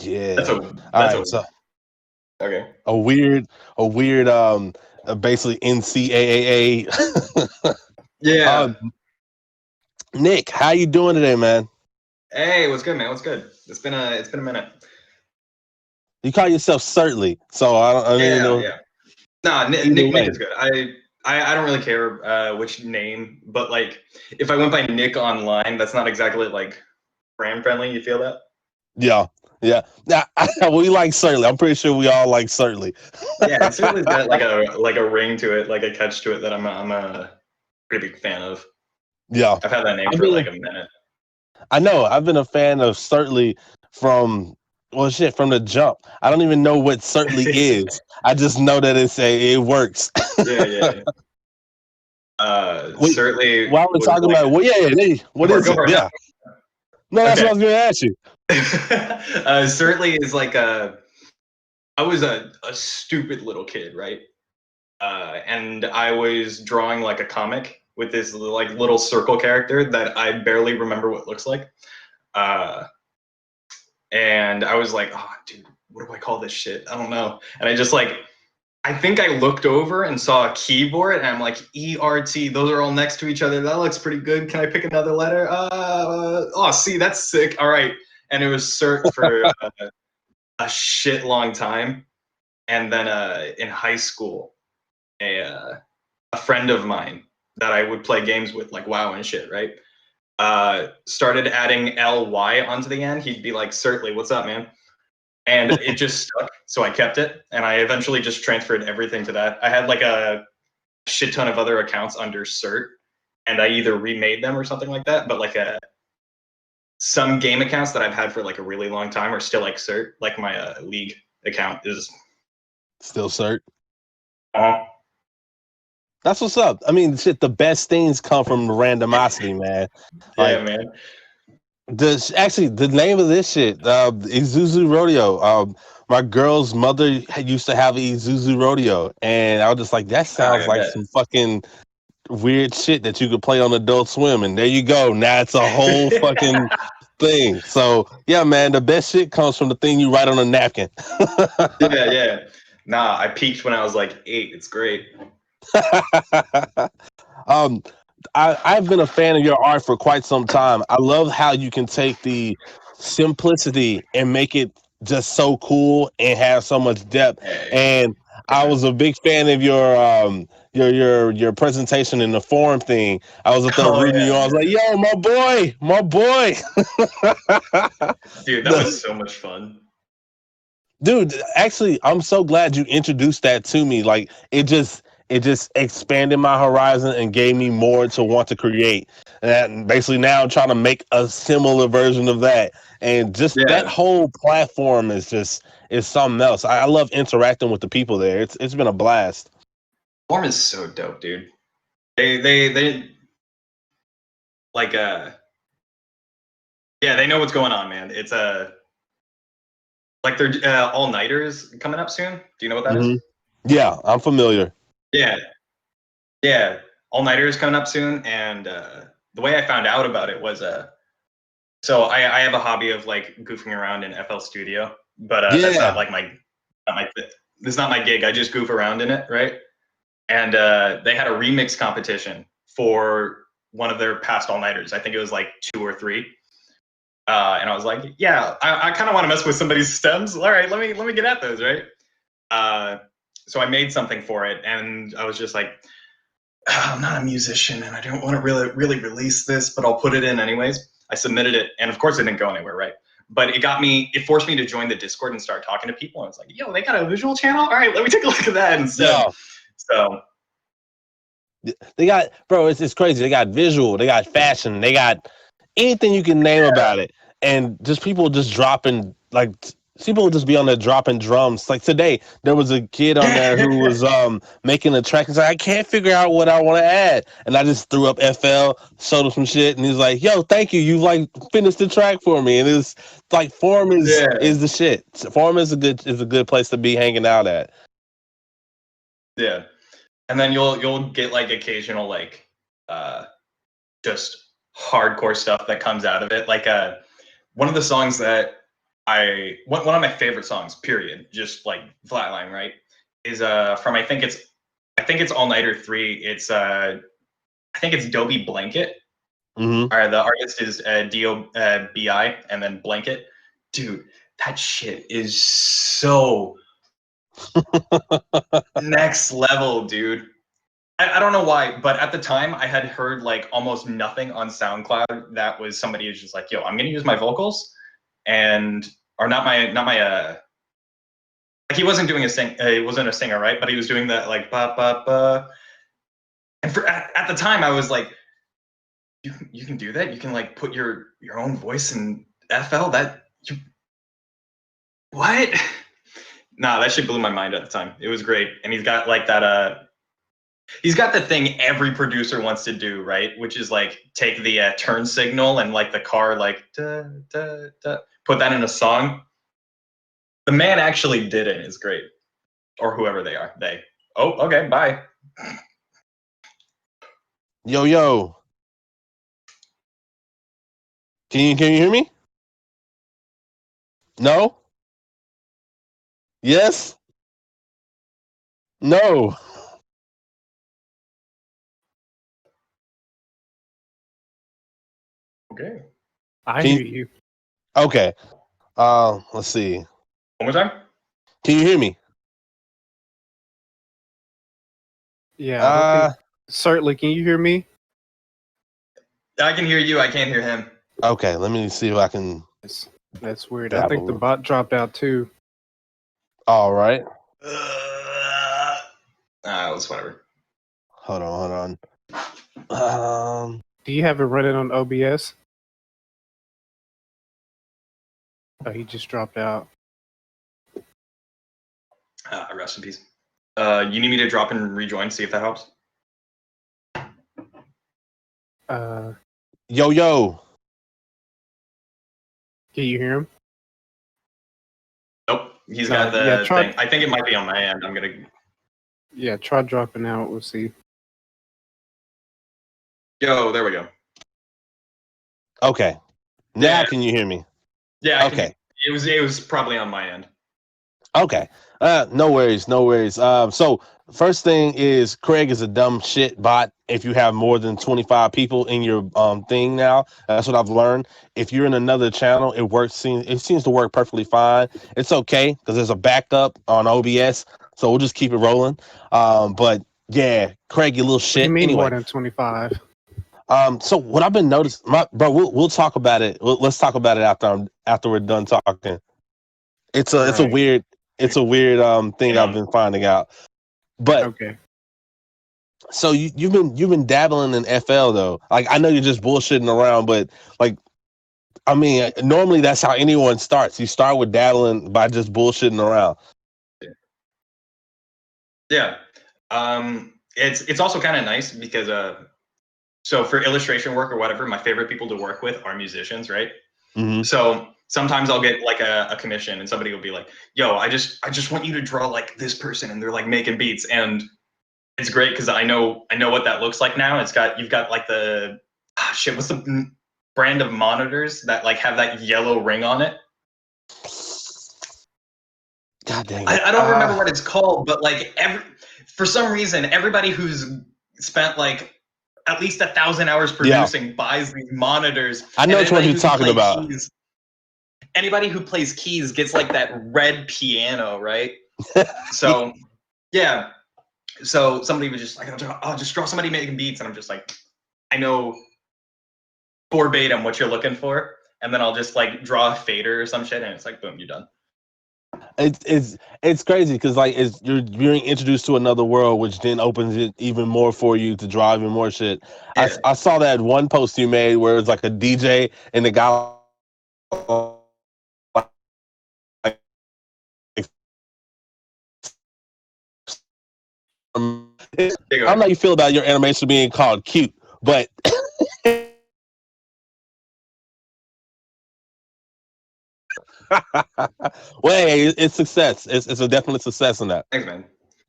That's Yeah. a All that's right. a So okay. a weird, basically NCAA. Yeah. um, Nick, how you doing today, man? Hey, what's good, man? What's good? It's been a minute. You call yourself Certly, so I don't even Yeah, know. yeah. Nah, Either Nick way, is good. I don't really care which name, but like if I went by Nick online, that's not exactly like brand friendly. You feel that? yeah, yeah. Now we like Certly. I'm pretty sure we all like Certly. Yeah, it certainly's got like a ring to it, like a catch to it that I'm a pretty big fan of. Yeah, I've had that name I've for been. like a minute. I know. I've been a fan of Certly from well, shit, from the jump. I don't even know what Certly is. I just know that it works. Yeah, yeah. Wait, Certainly while we're was talking like about, well, yeah, what go is it? for it. No. Yeah, no, that's what Okay. I was going to ask you. Certainly is like I was a stupid little kid, right? And I was drawing like a comic with this like little circle character that I barely remember what it looks like. Uh, and I was like, oh, dude, what do I call this shit? I don't know. And I just like, I think I looked over and saw a keyboard, and I'm like, ERT. Those are all next to each other. That looks pretty good. Can I pick another letter? Oh, see, that's sick. All right. And it was cert for a shit long time. And then in high school, a friend of mine that I would play games with, like WoW and shit, right? Started adding LY onto the end. He'd be like, Certly, what's up, man? And it just stuck. So I kept it. And I eventually just transferred everything to that. I had like a shit ton of other accounts under Cert, and I either remade them or something like that. But like some game accounts that I've had for like a really long time are still like Cert. Like my League account is. Still Cert. Uh, That's what's up. I mean, shit, the best things come from randomosity, man. yeah, Like, man. the name of this shit, Isuzu Rodeo. My girl's mother used to have Isuzu Rodeo, and I was just like, that sounds I like bet. some fucking weird shit that you could play on Adult Swim, and there you go. Now it's a whole fucking thing. So yeah, man, the best shit comes from the thing you write on a napkin. Yeah, yeah. Nah, I peaked when I was like 8. It's great. um, I've been a fan of your art for quite some time. I love how you can take the simplicity and make it just so cool and have so much depth. Hey, And I God. was a big fan of your presentation in the forum thing. I was up there Oh rooting you on. I was like, yo, my boy. dude, that The- was so much fun. Dude, actually, I'm so glad you introduced that to me. Like it just expanded my horizon and gave me more to want to create. And basically now I'm trying to make a similar version of that. And just that Yeah, whole platform is something else. I love interacting with the people there. It's been a blast. Form is so dope, dude. They like yeah, they know what's going on, man. It's like they're all nighters coming up soon. Do you know what that is? Hmm. Yeah, I'm familiar. Yeah, yeah, all nighters coming up soon. And the way I found out about it was so I have a hobby of like goofing around in FL Studio, but that's Yeah. not like not my this is not my gig. I just goof around in it, right? And they had a remix competition for one of their past all nighters. I think it was like 2 or 3. And I was like, yeah, I kind of want to mess with somebody's stems. All right, let me get at those, right? So I made something for it, and I was just like, I'm not a musician, and I don't want to really release this, but I'll put it in anyways. I submitted it, and of course it didn't go anywhere, right? But it forced me to join the Discord and start talking to people. And I was like, yo, they got a visual channel? All right, let me take a look at that instead. Yeah. So They got, bro, it's crazy. They got visual, they got fashion, they got anything you can name about it. And just people just dropping like people will just be on there dropping drums. Like today, there was a kid on there who was making a track. He's like, I can't figure out what I want to add. And I just threw up FL, showed him some shit, and he's like, yo, thank you. You like finished the track for me. And it's like forum yeah, is the shit. Forum is a good place to be hanging out at. yeah. And then you'll get like occasional like just hardcore stuff that comes out of it. Like one of the songs that one of my favorite songs, period, just like flatline, right, is from I think it's All Nighter 3. It's I think it's Dobie Blanket. Mm-hmm. Or the artist is D-O-B-I and then Blanket. Dude, that shit is so next level, dude. I don't know why, but at the time I had heard like almost nothing on SoundCloud that was somebody who's just like, yo, I'm gonna use my vocals and or not my like he wasn't doing he wasn't a singer, right? But he was doing that like ba ba ba. And at the time I was like, you can do that? You can like put your own voice in FL? What? Nah, that shit blew my mind at the time. It was great. And he's got like that he's got the thing every producer wants to do, right? Which is like take the turn signal and like the car like da, da, da, put that in a song. The man actually did it. It's great. Or whoever they are. They. Oh, okay, bye. Yo, yo. Can you hear me? No? Yes? No. Okay. I hear you. Okay. Let's see. One more time? Can you hear me? Yeah, I don't think. Certainly, can you hear me? I can hear you. I can't hear him. Okay, let me see if I can. That's weird. I think the bot dropped out too. All right. It's whatever. Hold on. Do you have it running on OBS? Oh, he just dropped out. Rest in peace. You need me to drop and rejoin, see if that helps? Yo, yo. Can you hear him? Nope. He's got the thing. I think it might be on my end. I'm going to... Yeah, try dropping out. We'll see. Yo, there we go. Okay. Now can you hear me? Yeah. Okay. It was probably on my end. Okay. No worries. So first thing is Craig is a dumb shit bot. If you have more than 25 people in your thing now, that's what I've learned. If you're in another channel, it seems to work perfectly fine. It's okay because there's a backup on OBS, so we'll just keep it rolling. But yeah, Craig, you little shit. What do you mean anyway, more than 25? So what I've been noticing, bro, we'll talk about it. Let's talk about it after we're done talking. It's a weird thing I've been finding out. But okay. So you've been dabbling in FL though. Like I know you're just bullshitting around, but like I mean, normally that's how anyone starts. You start with dabbling by just bullshitting around. Yeah. It's also kind of nice because so for illustration work or whatever, my favorite people to work with are musicians, right? Mm-hmm. So sometimes I'll get like a commission and somebody will be like, yo, I just want you to draw like this person, and they're like making beats, and it's great because I know what that looks like now. You've got like the what's the brand of monitors that like have that yellow ring on it? God dang it. I don't remember what it's called, but like for some reason, everybody who's spent like at least 1,000 hours producing buys these monitors. I know what you're talking about. Anybody who plays keys gets like that red piano, right? So yeah. So somebody was just like, I'll just draw somebody making beats, and I'm just like, I know verbatim what you're looking for, and then I'll just like draw a fader or some shit, and it's like, boom, you're done. It's crazy because like you're being introduced to another world, which then opens it even more for you to draw even more shit. Yeah. I saw that one post you made where it's like a DJ and the guy. I don't know how you feel about your animation being called cute, but well, hey, it's success. It's a definite success in that. Thanks, man.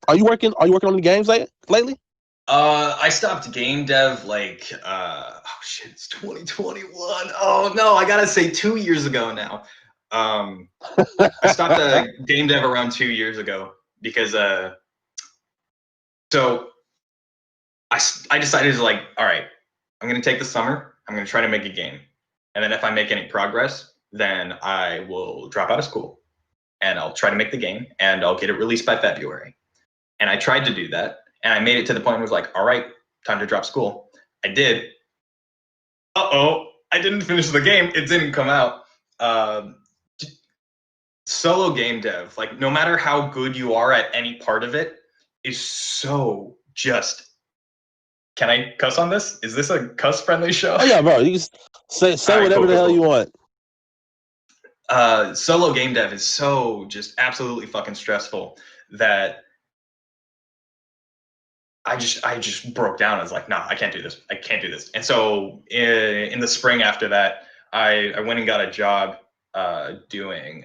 Are you working on the games lately? I stopped game dev like it's 2021. Oh no, I gotta say 2 years ago now. I stopped game dev around 2 years ago because so I decided to like, all right, I'm gonna take the summer. I'm gonna try to make a game, and then if I make any progress, then I will drop out of school, and I'll try to make the game, and I'll get it released by February. And I tried to do that, and I made it to the point where it was like, all right, time to drop school. I did. I didn't finish the game. It didn't come out. Solo game dev, like no matter how good you are at any part of it, is so just. Can I cuss on this? Is this a cuss-friendly show? Oh yeah, bro. You can say right, whatever the hell you want. Solo game dev is so just absolutely fucking stressful that I just broke down. I was like, nah, I can't do this. I can't do this. And so in the spring after that, I went and got a job doing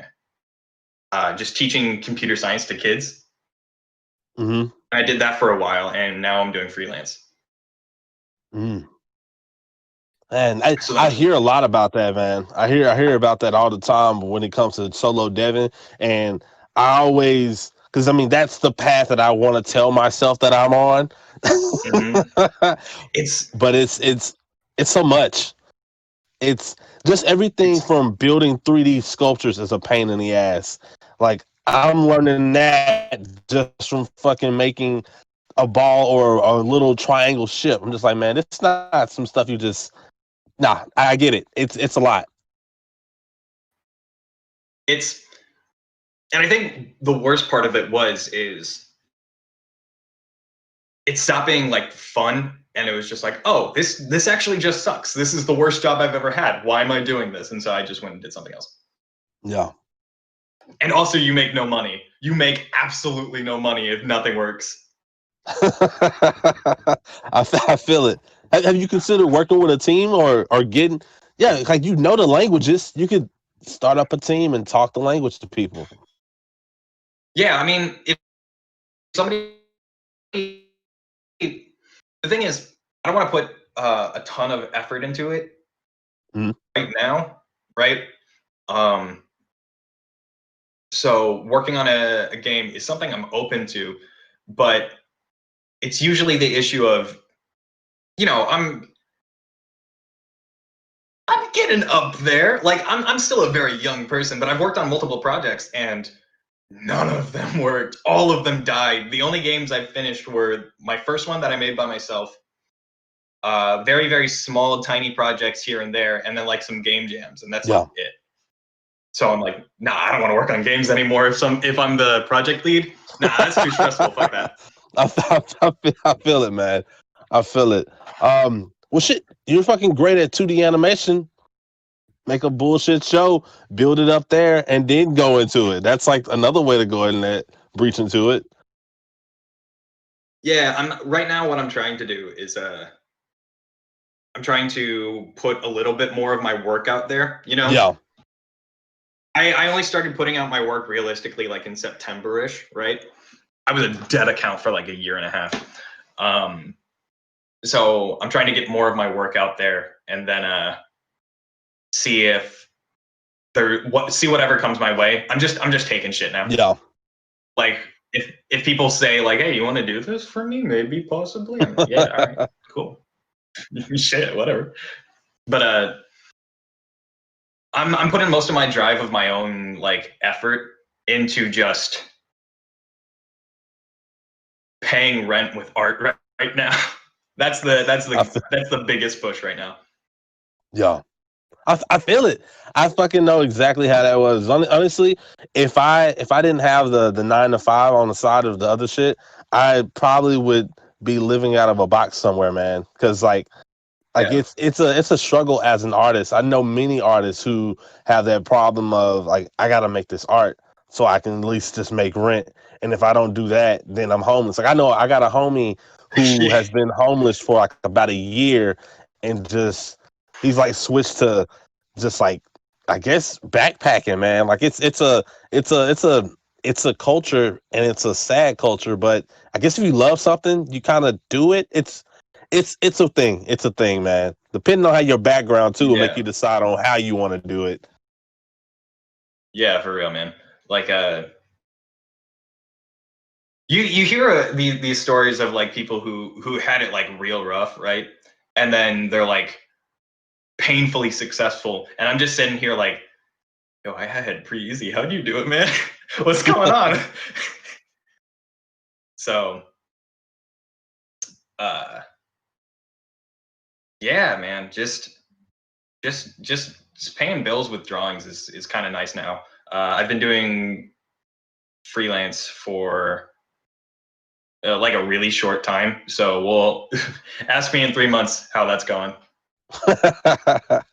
just teaching computer science to kids. Mm-hmm. I did that for a while, and now I'm doing freelance. And I hear a lot about that, man. I hear about that all the time when it comes to solo deving, and I always, because I mean that's the path that I want to tell myself that I'm on. Mm-hmm. It's so much. It's just everything from building 3D sculptures is a pain in the ass. Like I'm learning that just from fucking making a ball or a little triangle ship. I'm just like, man, it's not some stuff you just. Nah, I get it. It's a lot. And I think the worst part of it is it stopped being like fun, and it was just like, oh, this actually just sucks. This is the worst job I've ever had. Why am I doing this? And so I just went and did something else. Yeah. And also, you make no money. You make absolutely no money if nothing works. I feel it. Have you considered working with a team or getting? Yeah, like the languages. You could start up a team and talk the language to people. Yeah, I mean, if somebody, the thing is, I don't want to put a ton of effort into it right now, right? So working on a game is something I'm open to, but it's usually the issue of, I'm getting up there. Like I'm still a very young person, but I've worked on multiple projects and none of them worked. All of them died. The only games I finished were my first one that I made by myself, very, very small, tiny projects here and there, and then like some game jams, and that's like it. So I'm like, nah, I don't want to work on games anymore. If I'm the project lead, nah, that's too stressful. Fuck that. I feel it, man. I feel it. Well, shit, you're fucking great at 2D animation. Make a bullshit show, build it up there, and then go into it. That's like another way to go in that breach into it. Yeah, right now. What I'm trying to do is I'm trying to put a little bit more of my work out there. Yeah. I only started putting out my work realistically like in September-ish, right? I was a dead account for like a year and a half. So I'm trying to get more of my work out there, and then see whatever comes my way. I'm just taking shit now. Yeah. Like if people say like, hey, you want to do this for me? Maybe, possibly. I'm like, yeah, all right, cool. Shit, whatever. But I'm putting most of my drive of my own like effort into just paying rent with art right now. That's the biggest push right now. Yeah. I feel it. I fucking know exactly how that was. Honestly, if I didn't have the 9 to 5 on the side of the other shit, I probably would be living out of a box somewhere, man. Because like yeah. it's a struggle as an artist. I know many artists who have that problem of like, I gotta make this art so I can at least just make rent. And if I don't do that, then I'm homeless. Like I know I got a homie who has been homeless for like about a year, and just he's like switched to just like, I guess, backpacking, man. Like it's a culture, and it's a sad culture, but I guess if you love something, you kind of do it. It's a thing. It's a thing, man. Depending on how your background too will make you decide on how you want to do it. Yeah, for real, man. Like you hear these stories of like people who had it like real rough, right? And then they're like painfully successful, and I'm just sitting here like, yo, I had it pretty easy. How do you do it, man? What's going on? So, uh, yeah, man, just paying bills with drawings is kind of nice now. I've been doing freelance for like a really short time, so we'll ask me in 3 months how that's going. Because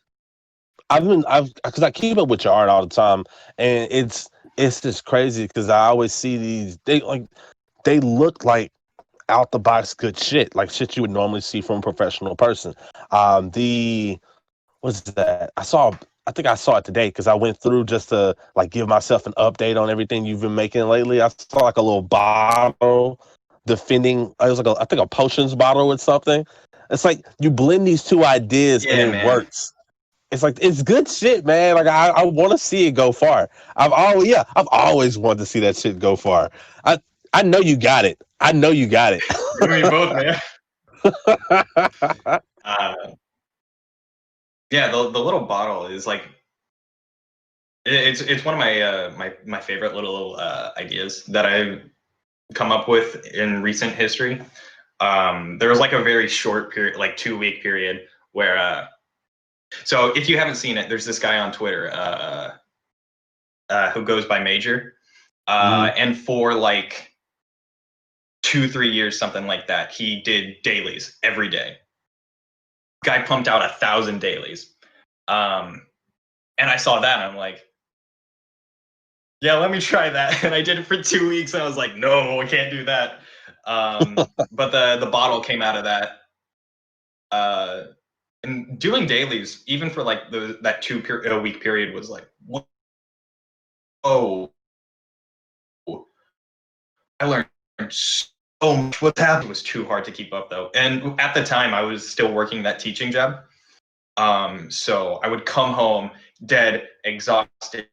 I keep up with your art all the time, and it's just crazy because I always see these. They look like out the box good shit, like shit you would normally see from a professional person. The What's that? I think I saw it today because I went through just to like give myself an update on everything you've been making lately. I saw like a little bottle defending. It was like I think a potions bottle with something. It's like you blend these two ideas and Yeah, it man. works. It's like it's good shit, man. Like I want to see it go far. I've always wanted to see that shit go far. I know you got it. I know you got it. You and me both, man. Yeah, the little bottle is like it's one of my favorite little ideas that I've come up with in recent history. There was like a very short period, like 2 week period, where so if you haven't seen it, there's this guy on Twitter who goes by Major, and for like 2-3 years, something like that, he did dailies every day. Guy pumped out 1,000 dailies, and I saw that, and I'm like, yeah, let me try that. And I did it for 2 weeks, and I was like, no, I can't do that. But the bottle came out of that. And doing dailies, even for like that 2 week period, was like, whoa. I learned so much. What's happened was too hard to keep up though. And at the time, I was still working that teaching job. So I would come home dead, exhausted,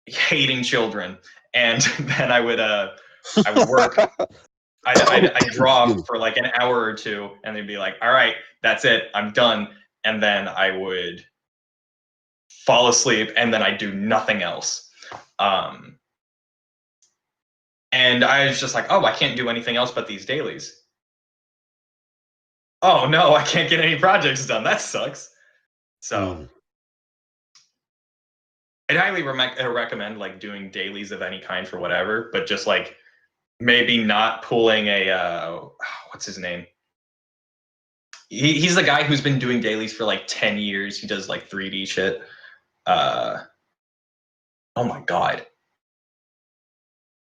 hating children, and then I would work. I'd draw for like an hour or two, and they'd be like, all right, that's it, I'm done. And then I would fall asleep, and then I'd do nothing else. And I was just like, oh, I can't do anything else but these dailies. Oh no, I can't get any projects done. That sucks. So I'd highly recommend like doing dailies of any kind for whatever, but just like maybe not pulling a what's his name? He's the guy who's been doing dailies for like 10 years. He does like 3D shit. Oh my god.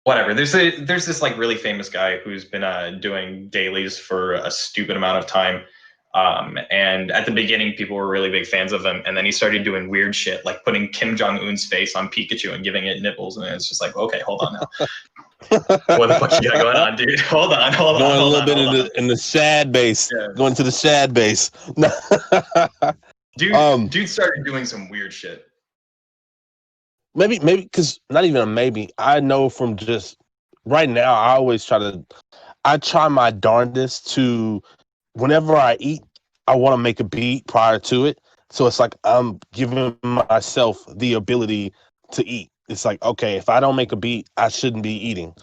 Whatever. There's this like really famous guy who's been doing dailies for a stupid amount of time. And at the beginning, people were really big fans of him, and then he started doing weird shit, like putting Kim Jong-un's face on Pikachu and giving it nipples, and it's just like, okay, hold on now. What the fuck you got going on, dude? Hold on. Going a little bit in the sad base. Yeah. Going to the sad base. Dude started doing some weird shit. Maybe because not even a maybe. I know from just right now, I try my darndest to, whenever I eat, I want to make a beat prior to it. So it's like I'm giving myself the ability to eat. It's like, okay, if I don't make a beat, I shouldn't be eating.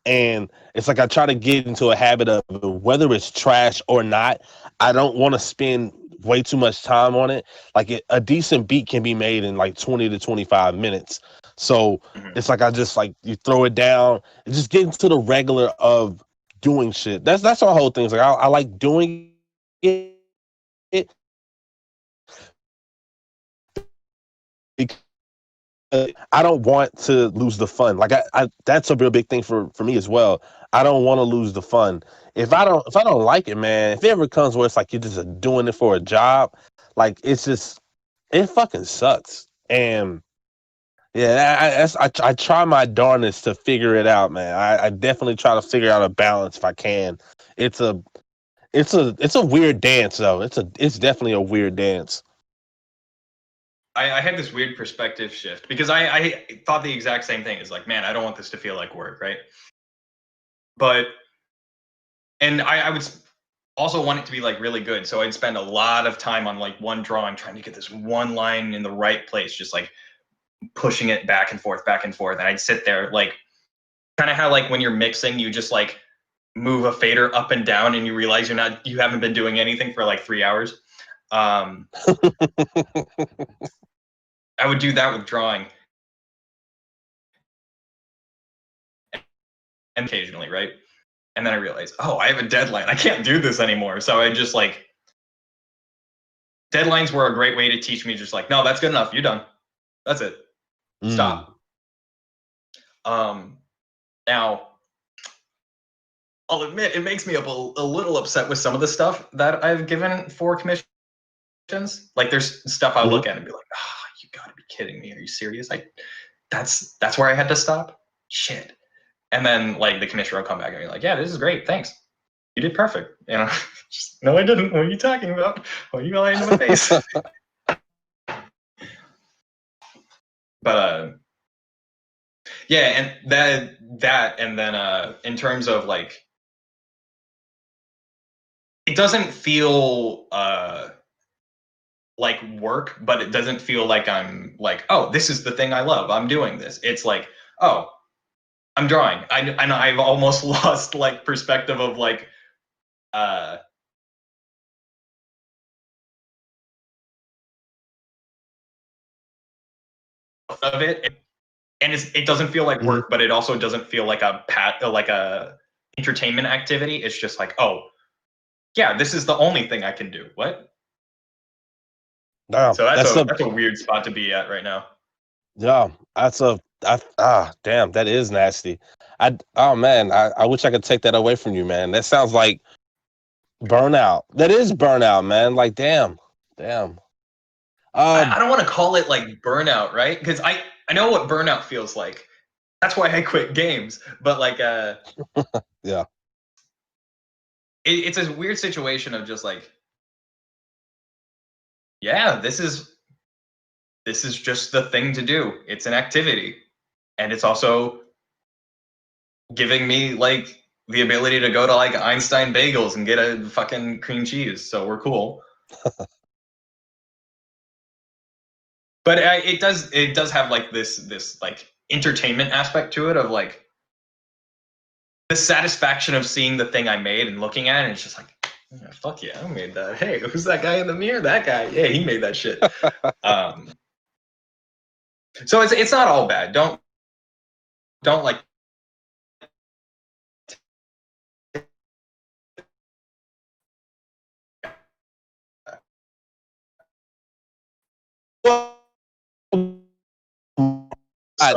And it's like I try to get into a habit of, whether it's trash or not, I don't want to spend way too much time on it. Like a decent beat can be made in like 20 to 25 minutes. So it's like I just like, you throw it down and just get into the regular of doing shit. That's our whole thing. It's like I like doing it. I don't want to lose the fun. Like I that's a real big thing for me as well. I don't want to lose the fun. If I don't like it, man, if it ever comes where it's like you're just doing it for a job, like it fucking sucks. And yeah, I try my darndest to figure it out, man. I definitely try to figure out a balance if I can. It's a weird dance though. It's definitely a weird dance. I had this weird perspective shift because I thought the exact same thing. It's like, man, I don't want this to feel like work, right? And I would also want it to be like really good. So I'd spend a lot of time on like one drawing, trying to get this one line in the right place, just like pushing it back and forth. And I'd sit there like, kind of how like when you're mixing, you just like move a fader up and down and you realize you haven't been doing anything for like 3 hours. I would do that with drawing. And occasionally, right? And then I realized, oh, I have a deadline. I can't do this anymore. So I just like, deadlines were a great way to teach me just like, no, that's good enough. You're done. That's it. Stop. Now, I'll admit it makes me a little upset with some of the stuff that I've given for commissions. Like there's stuff I'll look at and be like, oh, you gotta be kidding me. Are you serious? That's where I had to stop? Shit. And then like the commissioner will come back and be like, yeah, this is great. Thanks. You did perfect. You know, just, no, I didn't. What are you talking about? Well, you got into my face. But yeah, and that and then in terms of like, it doesn't feel like work, but it doesn't feel like I'm like, oh, this is the thing I love. I'm doing this. It's like, oh, I'm drawing. And I've almost lost like perspective of like of it. And it doesn't feel like work, but it also doesn't feel like a entertainment activity. It's just like, oh, yeah, this is the only thing I can do. What? Damn, so that's a weird spot to be at right now. Yeah, damn, that is nasty. Oh man, I wish I could take that away from you, man. That sounds like burnout. That is burnout, man. Like, damn. I don't want to call it like burnout, right? Because I know what burnout feels like. That's why I quit games. But like, yeah, it's a weird situation of just like, yeah, this is just the thing to do. It's an activity, and it's also giving me like the ability to go to like Einstein Bagels and get a fucking cream cheese. So we're cool. But it does have like this like entertainment aspect to it of like the satisfaction of seeing the thing I made and looking at it, and it's just like, yeah, fuck yeah, I made that. Hey, who's that guy in the mirror? That guy. Yeah, he made that shit. So it's not all bad. Don't like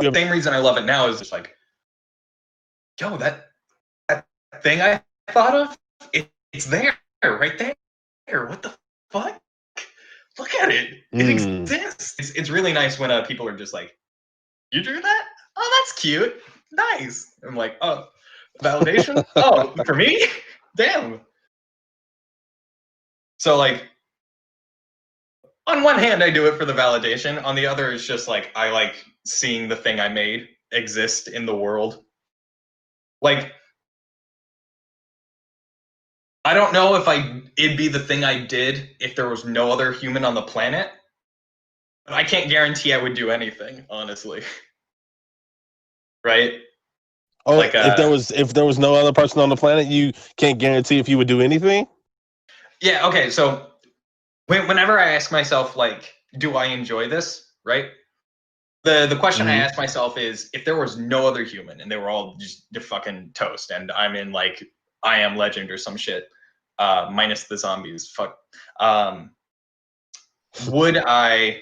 the same reason I love it now is just like, yo, that thing I thought of, it's there, right there. What the fuck? Look at it. It exists. It's really nice when people are just like, you drew that? Oh, that's cute. Nice. I'm like, oh, validation? Oh, for me? Damn. So like, on one hand, I do it for the validation. On the other, it's just like, I like seeing the thing I made exist in the world. Like, I don't know if it'd be the thing I did if there was no other human on the planet. But I can't guarantee I would do anything, honestly. Right? Oh, like, if there was no other person on the planet, you can't guarantee if you would do anything? Yeah, okay, so whenever I ask myself, like, do I enjoy this, right? The question I ask myself is, if there was no other human and they were all just fucking toast and I'm in, like, I Am Legend or some shit, minus the zombies, fuck, would I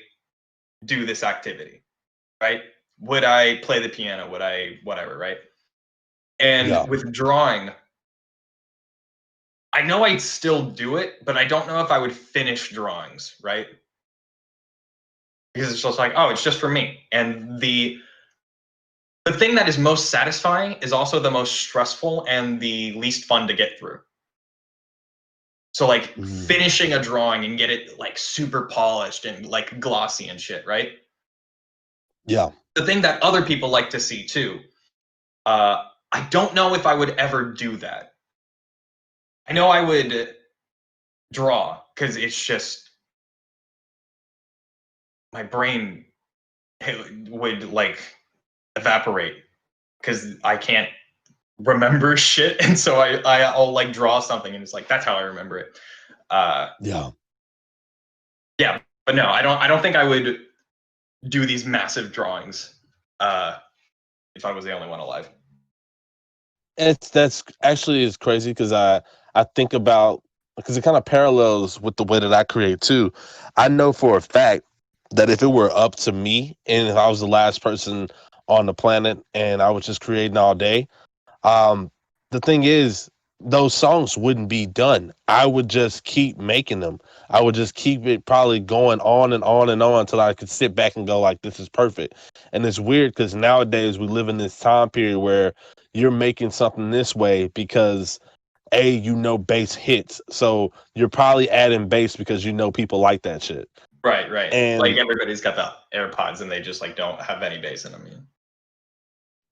do this activity, right? Would I play the piano? Would I whatever, right? And with drawing, I know I'd still do it, but I don't know if I would finish drawings, right? Because it's just like, oh, it's just for me. And the thing that is most satisfying is also the most stressful and the least fun to get through. So like finishing a drawing and get it like super polished and like glossy and shit, right? Yeah. The thing that other people like to see too. I don't know if I would ever do that. I know I would draw because it's just my brain would like evaporate because I can't remember shit, and so I'll like draw something and it's like that's how I remember it. Yeah, but no, I don't think I would do these massive drawings if I was the only one alive. that's actually is crazy because I think about, because it kind of parallels with the way that I create too. I know for a fact that if it were up to me and if I was the last person on the planet and I was just creating all day, the thing is, those songs wouldn't be done. I would just keep making them. I would just keep it probably going on and on and on until I could sit back and go like, this is perfect. And it's weird because nowadays we live in this time period where you're making something this way because bass hits. So you're probably adding bass because people like that shit. Right. And like everybody's got the AirPods and they just like don't have any bass in them.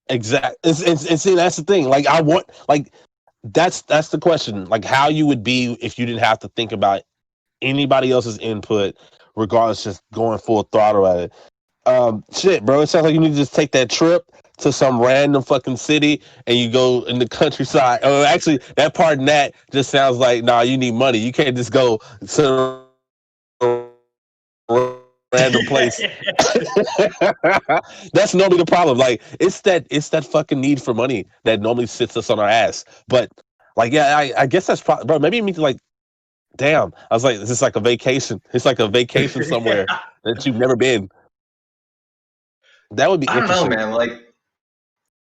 exactly. And see, that's the thing. Like I want, like, that's the question. Like how you would be if you didn't have to think about anybody else's input, regardless, just going full throttle at it. Shit, bro. It sounds like you need to just take that trip to some random fucking city and you go in the countryside. Oh, actually, that part in that just sounds like, nah, you need money. You can't just go to a random place. That's normally the problem. Like it's that fucking need for money that normally sits us on our ass. But like, yeah, I guess that's probably, bro. Maybe you need to like, damn. I was like, this is like a vacation. It's like a vacation somewhere that you've never been. That would be I don't know, interesting. man. Like,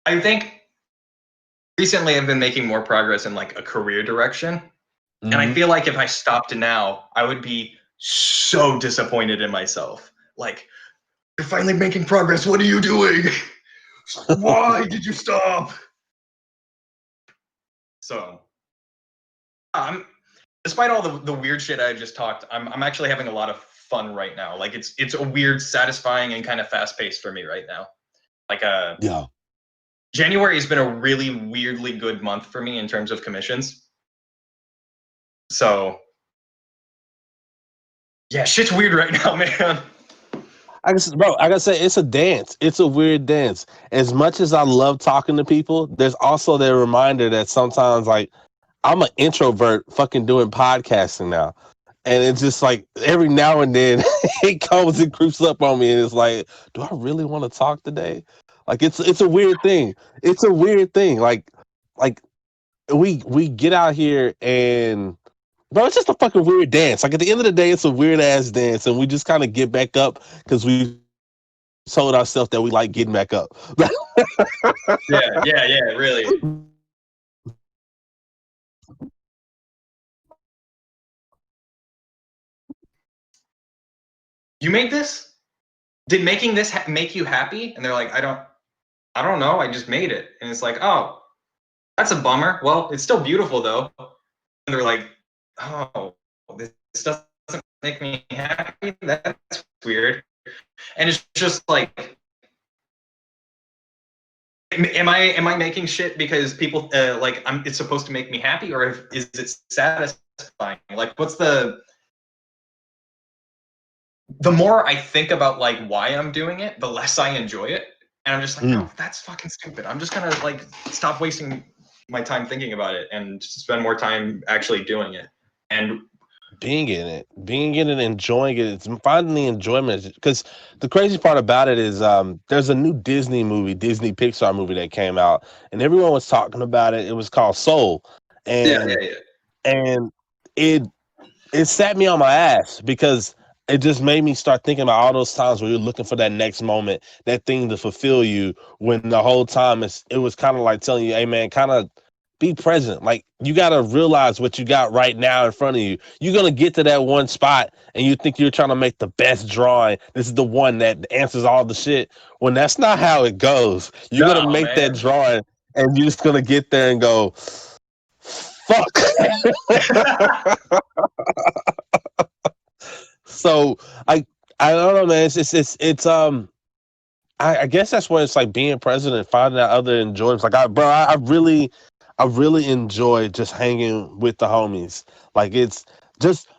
I think recently I've been making more progress in like a career direction. And I feel like if I stopped now, I would be so disappointed in myself. Like, you're finally making progress. What are you doing? Why did you stop? So, despite all the weird shit I just talked, I'm actually having a lot of fun right now. Like, it's a weird, satisfying, and kind of fast paced for me right now. Like, yeah. January has been a really weirdly good month for me in terms of commissions. So, yeah, shit's weird right now, man. I gotta say, it's a dance. It's a weird dance. As much as I love talking to people, there's also that reminder that sometimes, like, I'm an introvert fucking doing podcasting now. And it's just like every now and then it comes and creeps up on me and it's like, do I really want to talk today? Like it's a weird thing. It's a weird thing. Like we get out here and bro, it's just a fucking weird dance. Like at the end of the day, it's a weird ass dance, and we just kind of get back up because we told ourselves that we like getting back up. Yeah, really. You made this? Did making this make you happy? And they're like, I don't know. I just made it. And it's like, oh, that's a bummer. Well, it's still beautiful though. And they're like, oh, this doesn't make me happy. That's weird. And it's just like, am I making shit because people like it's supposed to make me happy, or is it satisfying? Like, what's the more I think about like why I'm doing it, the less I enjoy it. And I'm just like, no, that's fucking stupid. I'm just gonna like stop wasting my time thinking about it and spend more time actually doing it. And being in it, enjoying it. It's finding the enjoyment. Because the crazy part about it is there's a new Disney Pixar movie that came out, and everyone was talking about it. It was called Soul. And yeah. and it sat me on my ass because it just made me start thinking about all those times where you're looking for that next moment, that thing to fulfill you, when the whole time it was kind of like telling you, hey man, kind of be present. Like you got to realize what you got right now in front of you. You're going to get to that one spot and you think you're trying to make the best drawing. This is the one that answers all the shit. When that's not how it goes. You're going to make that drawing and you're just going to get there and go, Fuck. So I don't know, man. It's I guess that's what it's like being president, finding out other enjoyments. Like I really enjoy just hanging with the homies. Like it's just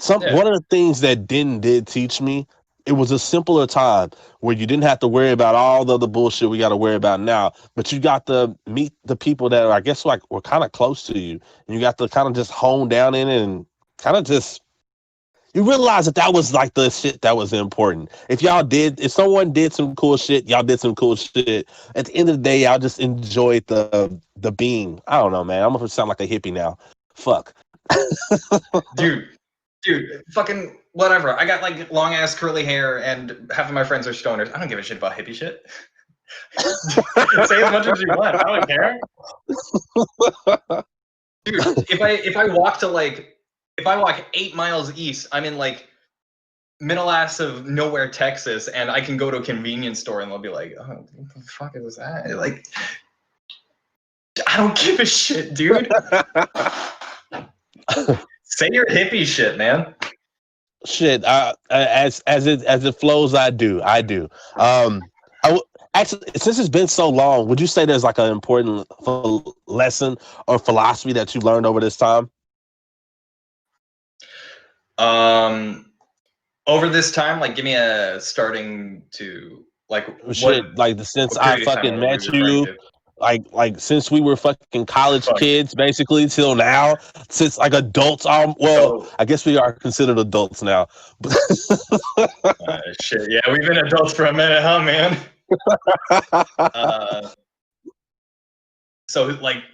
one of the things that did teach me. It was a simpler time where you didn't have to worry about all the other bullshit we got to worry about now. But you got to meet the people that I guess like were kind of close to you, and you got to kind of just hone down in it and kind of just. You realize that was like the shit that was important. If someone did some cool shit, y'all did some cool shit. At the end of the day, y'all just enjoyed the being. I don't know, man. I'm gonna sound like a hippie now. Fuck. Dude, fucking whatever. I got like long ass curly hair, and half of my friends are stoners. I don't give a shit about hippie shit. Say as much as you want. I don't care. Dude, if I walk 8 miles east, I'm in like middle ass of nowhere, Texas, and I can go to a convenience store and they'll be like, "Oh, what the fuck is that?" Like, I don't give a shit, dude. Say your hippie shit, man. Shit. As it flows, I do. Actually, since it's been so long, would you say there's like an important lesson or philosophy that you learned over this time? Over this time, like, give me a starting to like shit. Like since I fucking met you, like since we were fucking college kids, basically till now, since like adults are. Well, I guess we are considered adults now. Shit, yeah, we've been adults for a minute, huh, man? So like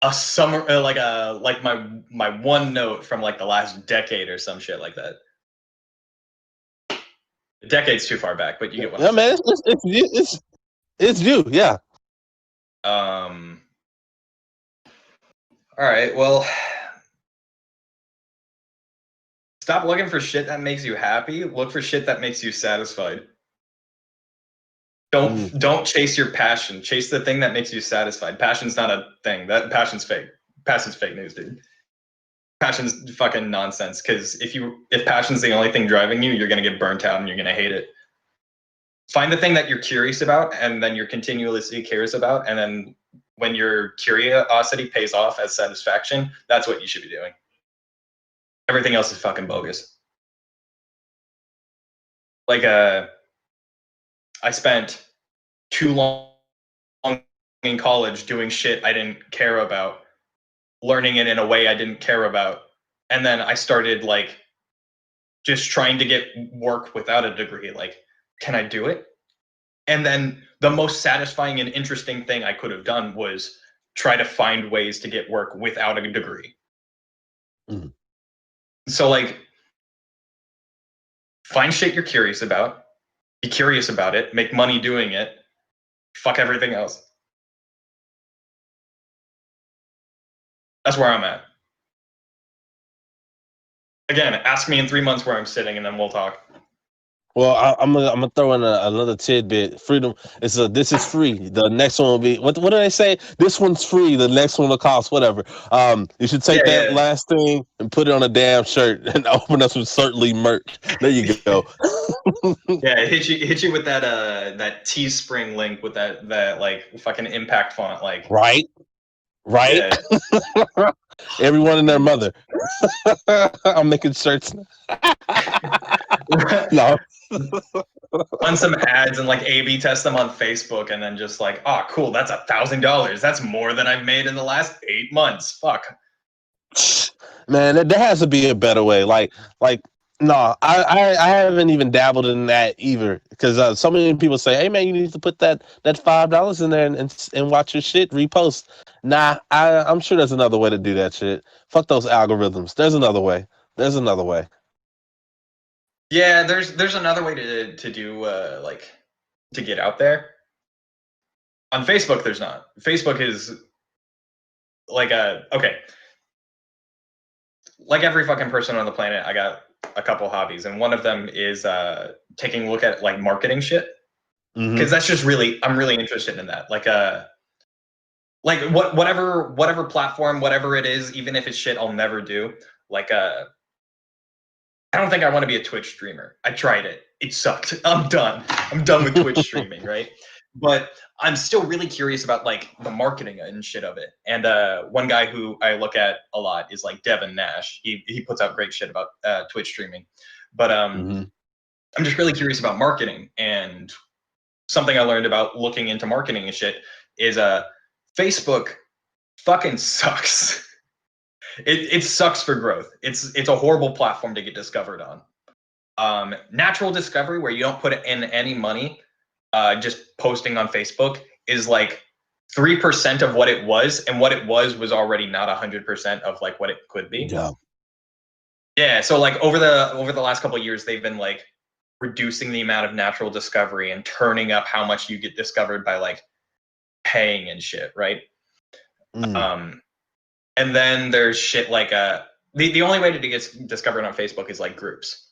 a summer, like my one note from like the last decade or some shit like that. A decade's too far back, but you get what I'm saying. Man, it's you, yeah. All right, well, stop looking for shit that makes you happy. Look for shit that makes you satisfied. Don't chase your passion. Chase the thing that makes you satisfied. Passion's not a thing. That passion's fake. Passion's fake news, dude. Passion's fucking nonsense. Because if passion's the only thing driving you, you're gonna get burnt out and you're gonna hate it. Find the thing that you're curious about, and then you're continuously curious about, and then when your curiosity pays off as satisfaction, that's what you should be doing. Everything else is fucking bogus. Like I spent too long in college doing shit I didn't care about, learning it in a way I didn't care about, and then I started like just trying to get work without a degree. Like, can I do it? And then the most satisfying and interesting thing I could have done was try to find ways to get work without a degree. So like, find shit you're curious about, be curious about it, make money doing it, fuck everything else. That's where I'm at. Again, ask me in 3 months where I'm sitting, and then we'll talk. Well, I'm gonna throw in another tidbit. Freedom. This is free. The next one will be what do they say? This one's free. The next one will cost whatever. You should take that last thing and put it on a damn shirt and open up some Certly merch. There you go. Yeah, hit you with that Teespring link with that like fucking impact font, like right. Yeah. Everyone and their mother. I'm making shirts. No. Run some ads and like A/B test them on Facebook, and then just like, oh, cool, that's $1,000. That's more than I've made in the last 8 months. Fuck. Man, there has to be a better way. Like, no, I haven't even dabbled in that either. Because so many people say, "Hey, man, you need to put that $5 in there and watch your shit repost." Nah, I'm sure there's another way to do that shit. Fuck those algorithms. There's another way. There's another way. Yeah, there's another way to do like to get out there. On Facebook, there's not. Facebook is like okay. Like every fucking person on the planet, I got a couple hobbies, and one of them is taking a look at like marketing shit, because that's just I'm really interested in that. Like like whatever platform, whatever it is, even if it's shit I'll never do. Like I don't think I want to be a Twitch streamer. I tried it. It sucked. I'm done. I'm done with Twitch streaming, right? But I'm still really curious about like the marketing and shit of it. And one guy who I look at a lot is like Devin Nash. He puts out great shit about Twitch streaming. But I'm just really curious about marketing, and something I learned about looking into marketing and shit is Facebook fucking sucks. It sucks for growth. It's a horrible platform to get discovered on. Natural discovery, where you don't put in any money, just posting on Facebook, is like 3% of what it was, and what it was already not 100% of like what it could be. Yeah. So like over the last couple of years, they've been like reducing the amount of natural discovery and turning up how much you get discovered by like paying and shit, right? And then there's shit like the only way to get discovered on Facebook is like groups.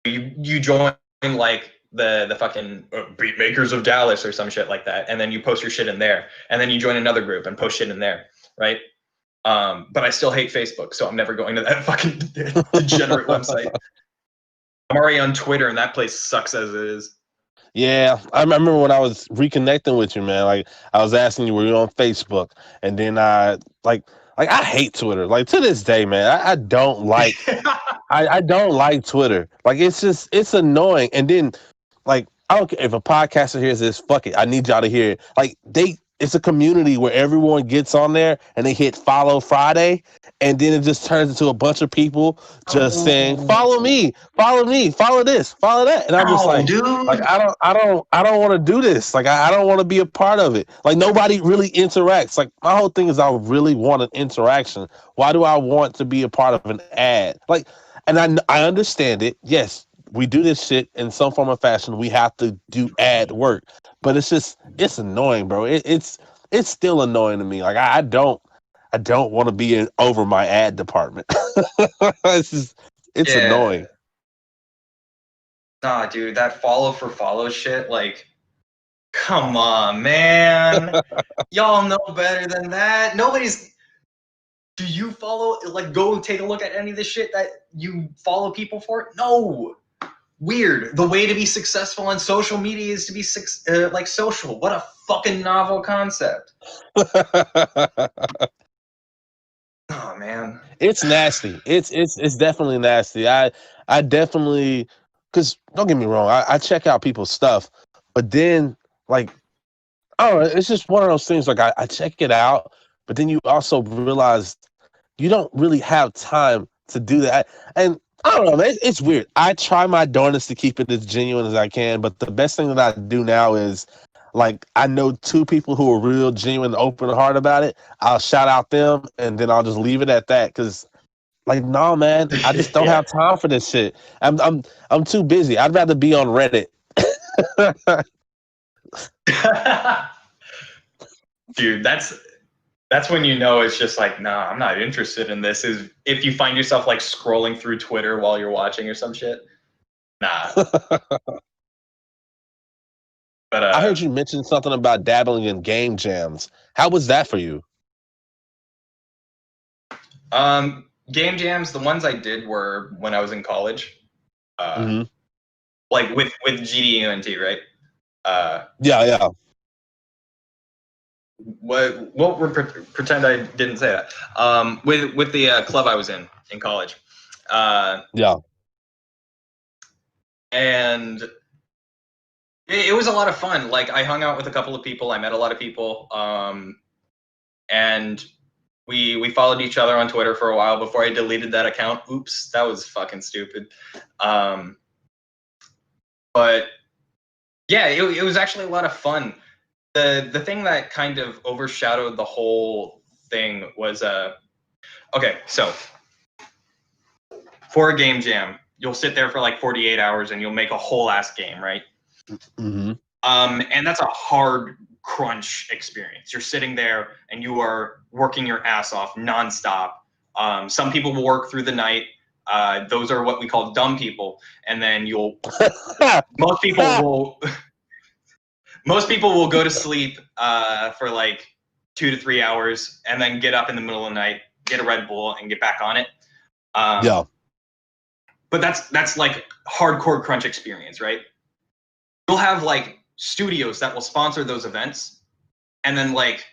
You join like the fucking beat makers of Dallas or some shit like that, and then you post your shit in there, and then you join another group and post shit in there, right? But I still hate Facebook, so I'm never going to that fucking degenerate website. I'm already on Twitter, and that place sucks as it is. Yeah, I remember when I was reconnecting with you, man. Like I was asking you, were you on Facebook? And then I I hate Twitter. Like to this day, man, I don't like I don't like Twitter. Like it's annoying. And then like I don't care if a podcaster hears this, fuck it. I need y'all to hear it. Like it's a community where everyone gets on there and they hit follow Friday, and then it just turns into a bunch of people just saying, follow me, follow this, follow that. And I'm just like, dude. Like I don't want to do this. Like I don't want to be a part of it. Like nobody really interacts. Like my whole thing is I really want an interaction. Why do I want to be a part of an ad? Like, and I understand it. Yes, we do this shit in some form or fashion. We have to do ad work, but it's annoying, bro. It's still annoying to me. Like I don't want to be over my ad department. It's annoying. Nah, dude, that follow for follow shit, like, come on, man. Y'all know better than that. Do you follow, like, go take a look at any of the shit that you follow people for? No. Weird. The way to be successful on social media is to be like social. What a fucking novel concept. Oh man, it's nasty. It's definitely nasty. I definitely, because don't get me wrong, I check out people's stuff, but then like I don't know, it's just one of those things. Like I check it out, but then you also realize you don't really have time to do that. And I don't know, man, it's weird. I try my darndest to keep it as genuine as I can, but the best thing that I do now is like I know two people who are real genuine, open heart about it. I'll shout out them, and then I'll just leave it at that. Because like, no, man, I just don't have time for this shit. I'm too busy. I'd rather be on Reddit. Dude, that's when you know it's just like, nah, I'm not interested in this. Is if you find yourself like scrolling through Twitter while you're watching or some shit. Nah. But I heard you mention something about dabbling in game jams. How was that for you? Game jams, the ones I did were when I was in college. Like with GDUNT, right? Yeah. We'll pretend I didn't say that. With the club I was in college. Yeah. And it was a lot of fun. Like I hung out with a couple of people. I met a lot of people. And we followed each other on Twitter for a while before I deleted that account. Oops, that was fucking stupid. But yeah, it was actually a lot of fun. The thing that kind of overshadowed the whole thing was okay, so for a game jam, you'll sit there for like 48 hours and you'll make a whole ass game, right? And that's a hard crunch experience. You're sitting there and you are working your ass off nonstop. Some people will work through the night. Those are what we call dumb people. And then most people Most people will go to sleep for like 2 to 3 hours and then get up in the middle of the night, get a Red Bull, and get back on it. Yeah. But that's like hardcore crunch experience, right? You'll have like studios that will sponsor those events, and then like,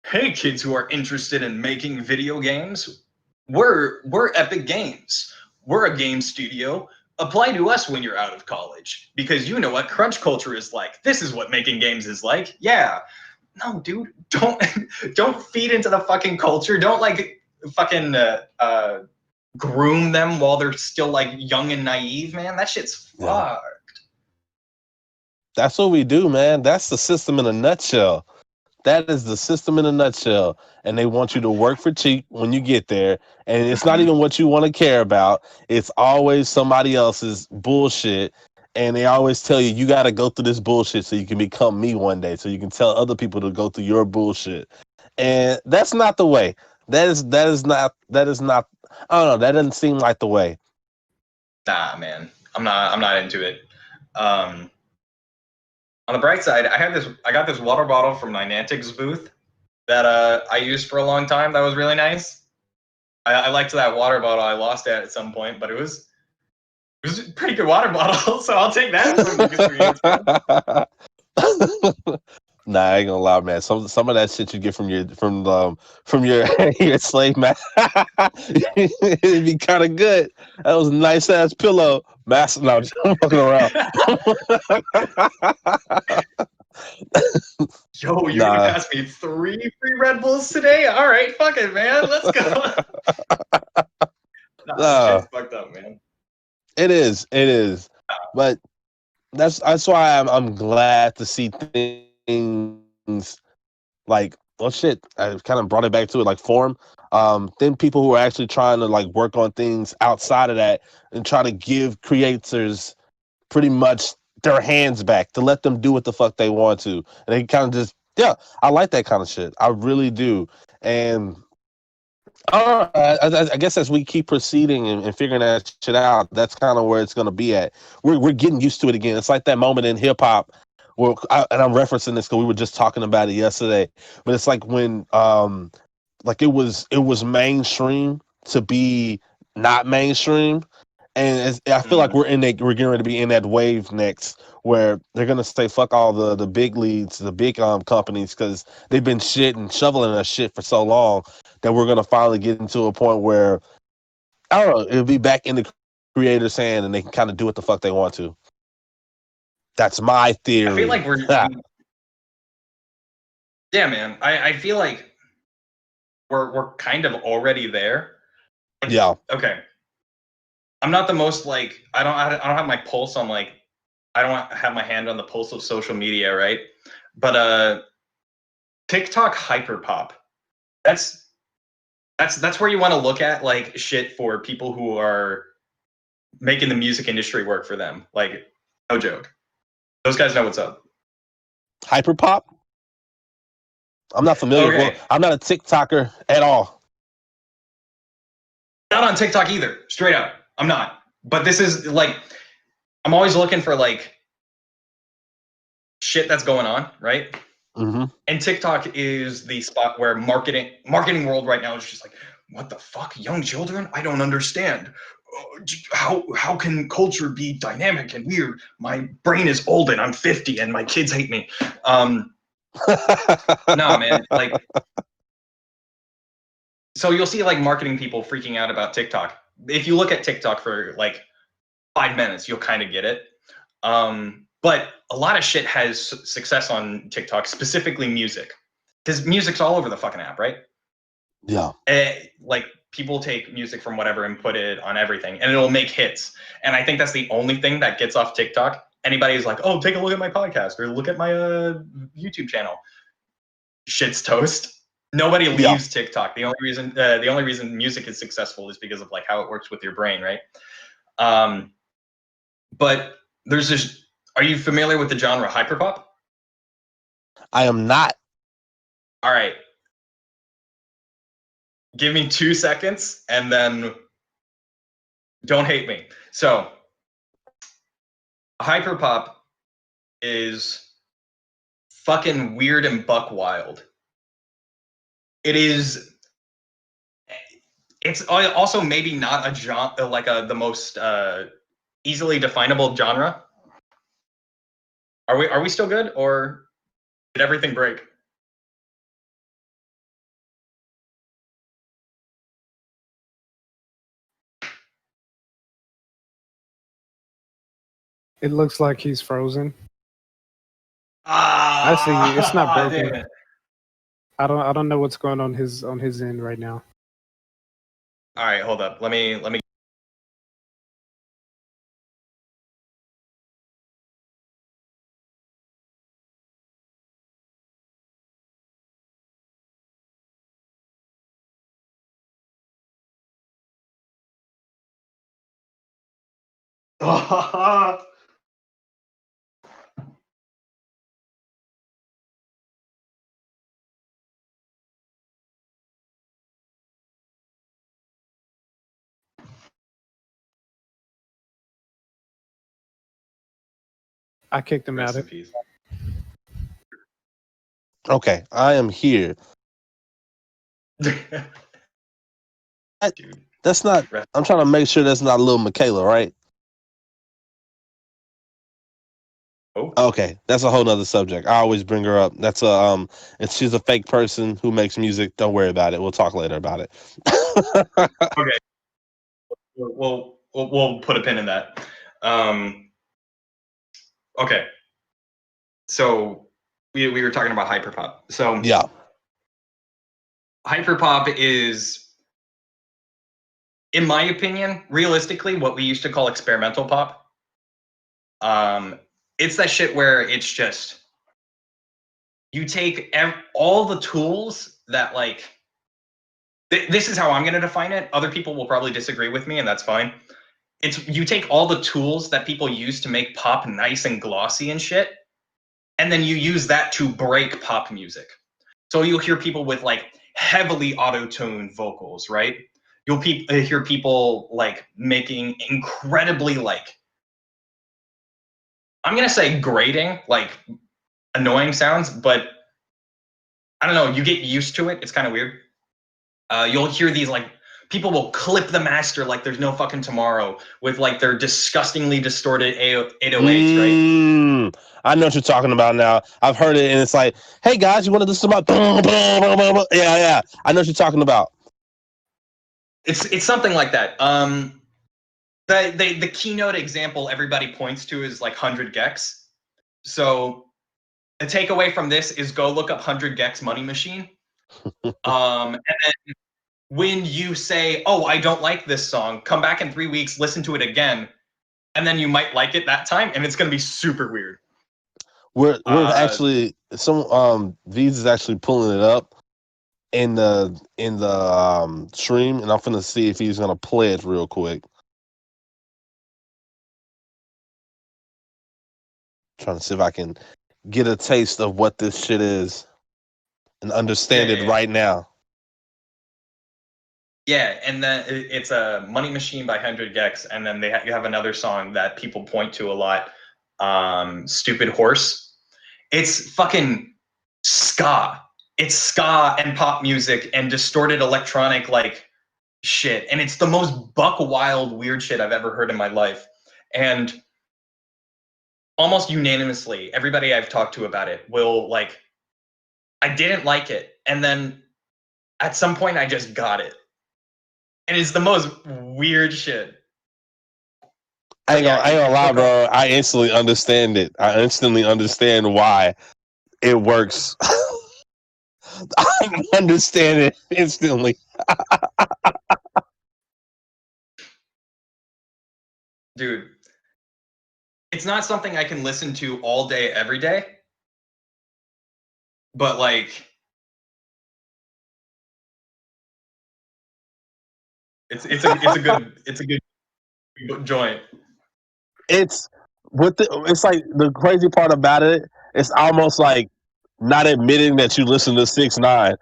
hey, kids who are interested in making video games, we're Epic Games. We're a game studio. Apply to us when you're out of college, because you know what crunch culture is like. This is what making games is like. Yeah. No, dude, don't feed into the fucking culture. Don't like fucking groom them while they're still like young and naive, man. That shit's fucked. That's what we do, man. That's the system in a nutshell. That is the system in a nutshell. And they want you to work for cheap when you get there. And it's not even what you want to care about. It's always somebody else's bullshit. And they always tell you, you got to go through this bullshit so you can become me one day. So you can tell other people to go through your bullshit. And that's not the way. That is not, I don't know. That doesn't seem like the way. Nah, man. I'm not into it. On the bright side, I got this water bottle from my Niantic's booth that I used for a long time. That was really nice. I liked that water bottle. I lost it at some point, but it was a pretty good water bottle, so I'll take that as an experience. Nah, I ain't gonna lie, man. Some of that shit you get from your your slave master, it'd be kind of good. That was a nice ass pillow, master. No, just fucking around. Yo, you're gonna pass me 3 free Red Bulls today? All right, fuck it, man. Let's go. Nah, shit's fucked up, man. It is, but that's why I'm glad to see things like, well, shit. I kind of brought it back to it, like Forum. Then people who are actually trying to like work on things outside of that and try to give creators pretty much their hands back to let them do what the fuck they want to, and they kind of just I like that kind of shit. I really do, and. I guess as we keep proceeding and figuring that shit out, that's kind of where it's going to be at. We're getting used to it again. It's like that moment in hip hop where, and I'm referencing this because we were just talking about it yesterday. But it's like when, like it was mainstream to be not mainstream, and I feel like we're getting ready to be in that wave next, where they're gonna say fuck all the big leads, the big companies, because they've been shoveling us shit for so long that we're gonna finally get into a point where I don't know, it'll be back in the creator's hand and they can kind of do what the fuck they want to. That's my theory. I feel like we're yeah, man. I feel like we're kind of already there. Yeah. Okay. I'm not the most like I don't have my pulse on like I don't have my hand on the pulse of social media, right? But TikTok hyperpop. That's where you want to look at like shit for people who are making the music industry work for them. Like, no joke. Those guys know what's up. Hyperpop? I'm not familiar with it. I'm not a TikToker at all. Not on TikTok either. Straight up. I'm not. But this is like I'm always looking for like shit that's going on, right? Mm-hmm. And TikTok is the spot where marketing world right now is just like, what the fuck, young children? I don't understand. How can culture be dynamic and weird? My brain is old and I'm 50 and my kids hate me. Nah, man. Like, so you'll see like marketing people freaking out about TikTok. If you look at TikTok for like 5 minutes, you'll kind of get it. But a lot of shit has success on TikTok, specifically music, because music's all over the fucking app, right? Yeah. Like people take music from whatever and put it on everything, and it'll make hits. And I think that's the only thing that gets off TikTok. Anybody who's like, oh, take a look at my podcast or look at my YouTube channel. Shit's toast. Nobody leaves TikTok. The only reason music is successful is because of like how it works with your brain, right? But there's this. Are you familiar with the genre hyperpop? I am not. All right. Give me 2 seconds and then don't hate me. So hyperpop is fucking weird and buck wild. It's also maybe not a genre, like the most easily definable genre. Are we still good, or did everything break? It looks like he's frozen. Ah, I see. It's not broken. damn it. I don't know what's going on his end right now. All right, hold up. Let me. I kicked him Rest out. in peace. Okay, I am here. Dude. That's not. I'm trying to make sure that's not little Michaela, right? Oh. Okay, that's a whole nother subject. I always bring her up. That's and she's a fake person who makes music. Don't worry about it. We'll talk later about it. Okay. We'll put a pin in that. Okay. So we were talking about hyperpop. So yeah, hyperpop is, in my opinion, realistically, what we used to call experimental pop. It's that shit where it's just you take all the tools that, like, this is how I'm going to define it. Other people will probably disagree with me, and that's fine. It's you take all the tools that people use to make pop nice and glossy and shit, and then you use that to break pop music. So you'll hear people with like heavily auto-tuned vocals, right? You'll hear people like making incredibly, like, I'm gonna say grating, like annoying sounds, but I don't know, you get used to it. It's kind of weird. You'll hear these, like, people will clip the master like there's no fucking tomorrow with like their disgustingly distorted 808s, right? I know what you're talking about now. I've heard it, and it's like, hey guys, you want to listen to my yeah. I know what you're talking about. It's something like that. The keynote example everybody points to is like 100 gecs. So the takeaway from this is go look up 100 gecs Money Machine. And then when you say, oh, I don't like this song, come back in 3 weeks, listen to it again, and then you might like it that time, and it's going to be super weird. We're actually, some V's is actually pulling it up in the stream, and I'm finna see if he's gonna play it real quick. Trying to see if I can get a taste of what this shit is and understand it right now. Yeah, and then it's a Money Machine by 100 gecs, and then you have another song that people point to a lot, Stupid Horse. It's fucking ska. It's ska and pop music and distorted electronic, like, shit. And it's the most buck wild weird shit I've ever heard in my life. And almost unanimously, everybody I've talked to about it will, like, I didn't like it, and then at some point I just got it. And it's the most weird shit. I ain't gonna lie, bro. I instantly understand it. I instantly understand why it works. I understand it instantly. Dude, it's not something I can listen to all day, every day. But, like, it's a good joint. It's it's like the crazy part about it. It's almost like not admitting that you listen to 6ix9ine.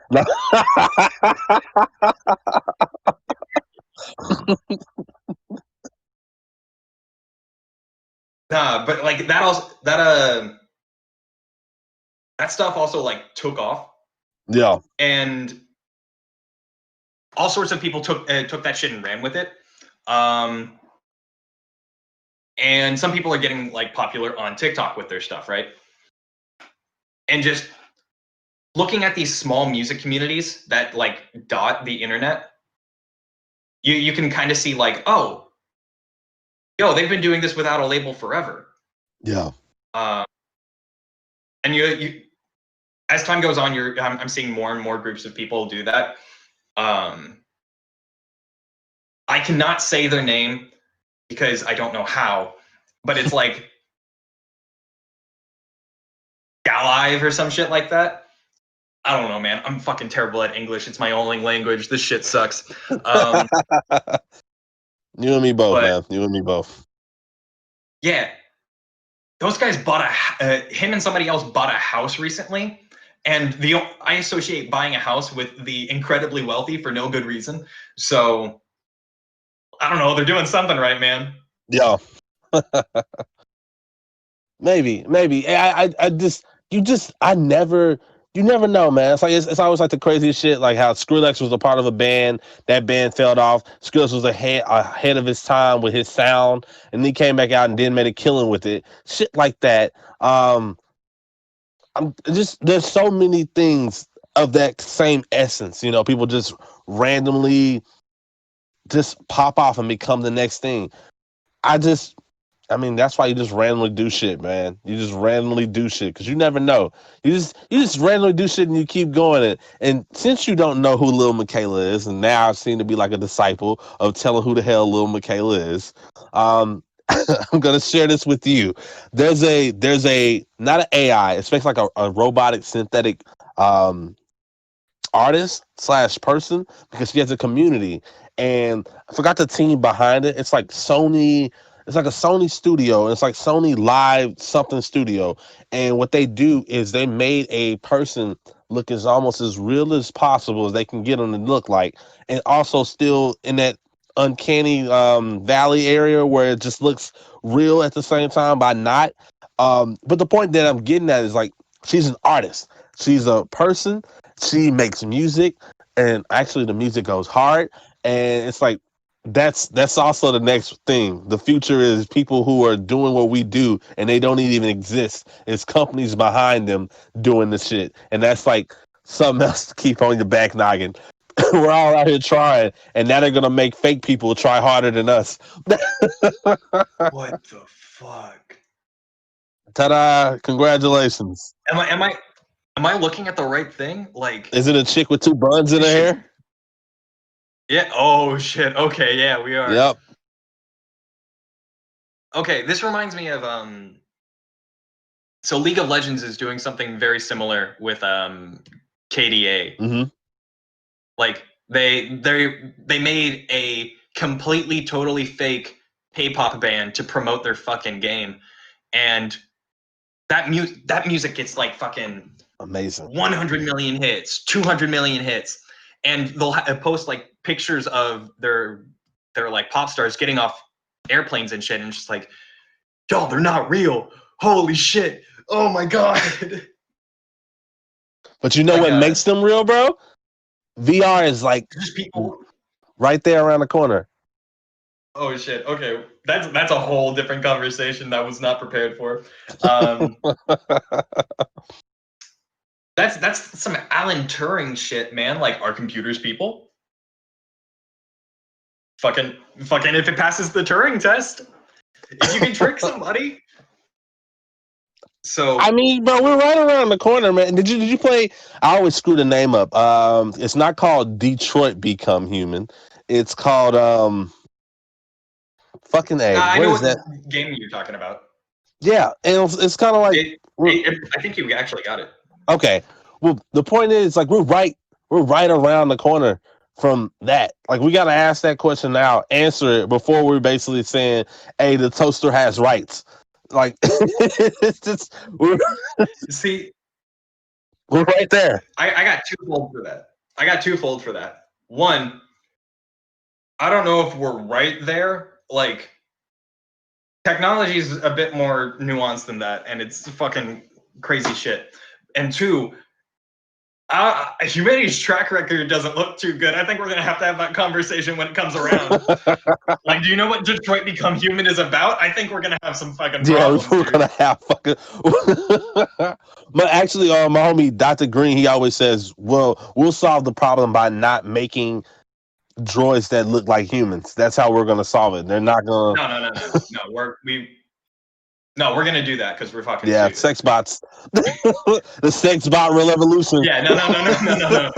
Nah, but like that also like took off. Yeah. And all sorts of people took that shit and ran with it. And some people are getting like popular on TikTok with their stuff, right? And just looking at these small music communities that like dot the internet, you can kind of see like, oh, yo, they've been doing this without a label forever. Yeah. And you as time goes on, I'm seeing more and more groups of people do that. I cannot say their name because I don't know how, but it's like Galive or some shit like that. I don't know, man. I'm fucking terrible at English. It's my only language. This shit sucks. You and me both, man. You and me both. Yeah. Those guys bought him and somebody else bought a house recently. And I associate buying a house with the incredibly wealthy for no good reason. So, I don't know. They're doing something right, man. Yeah. maybe. You never know, man. It's like it's always like the craziest shit, like how Skrillex was a part of a band, that band failed off. Skrillex was ahead of his time with his sound, and he came back out and then made a killing with it. Shit like that. There's so many things of that same essence, you know, people just randomly just pop off and become the next thing. That's why you just randomly do shit, man. You just randomly do shit because you never know. You just randomly do shit and you keep going. And since you don't know who Lil Miquela is, and now I seem to be like a disciple of telling who the hell Lil Miquela is, I'm gonna share this with you. There's a not an AI, it's like a robotic synthetic artist / person, because she has a community, and I forgot the team behind it. It's like Sony. It's like a Sony studio. It's like Sony Live something studio. And what they do is they made a person look as almost as real as possible as they can get them to look like. And also still in that uncanny valley area where it just looks real at the same time by not. But the point that I'm getting at is like, she's an artist. She's a person. She makes music. And actually the music goes hard. And it's like, that's also the next thing. The future is people who are doing what we do and they don't even exist. It's companies behind them doing the shit. And that's like something else to keep on your back noggin. We're all out here trying, and now they're gonna make fake people try harder than us. What the fuck? Ta-da! Congratulations. Am I looking at the right thing? Like, is it a chick with two buns in her hair? Yeah. Oh shit. Okay. Yeah, we are. Yep. Okay. This reminds me of So League of Legends is doing something very similar with KDA. Mm-hmm. Like they made a completely totally fake K-pop band to promote their fucking game, and that music gets like fucking amazing 100 million hits, 200 million hits, and they'll post like pictures of their like pop stars getting off airplanes and shit, and just like, yo, they're not real. Holy shit. Oh my god. But you know like, what makes them real, bro? VR is like just people right there around the corner. Oh shit. Okay. That's a whole different conversation that I was not prepared for. That's some Alan Turing shit, man. Like, are computers people? Fucking if it passes the Turing test. If you can trick somebody. So I mean, bro, we're right around the corner, man. Did you play? I always screw the name up. It's not called Detroit Become Human. It's called fucking A. I What know is what that game you're talking about. Yeah, and it's kind of like I think you actually got it. Okay. Well, the point is, like, we're right around the corner from that. Like, we gotta ask that question now, answer it before we're basically saying, "Hey, the toaster has rights." Like, it's just we're right there. I got twofold for that. One, I don't know if we're right there. Like, technology is a bit more nuanced than that, and it's fucking crazy shit. And two, humanity's track record doesn't look too good. I think we're gonna have that conversation when it comes around. Like, do you know what Detroit Become Human is about? I think we're gonna have some fucking problems. Yeah, we're gonna have fucking. But actually, my homie Dr.Green, he always says, "Well, we'll solve the problem by not making droids that look like humans. That's how we're gonna solve it. They're not gonna." No, we're gonna do that because we're fucking yeah, stupid. sex bots. The sex bot revolution. Yeah, no.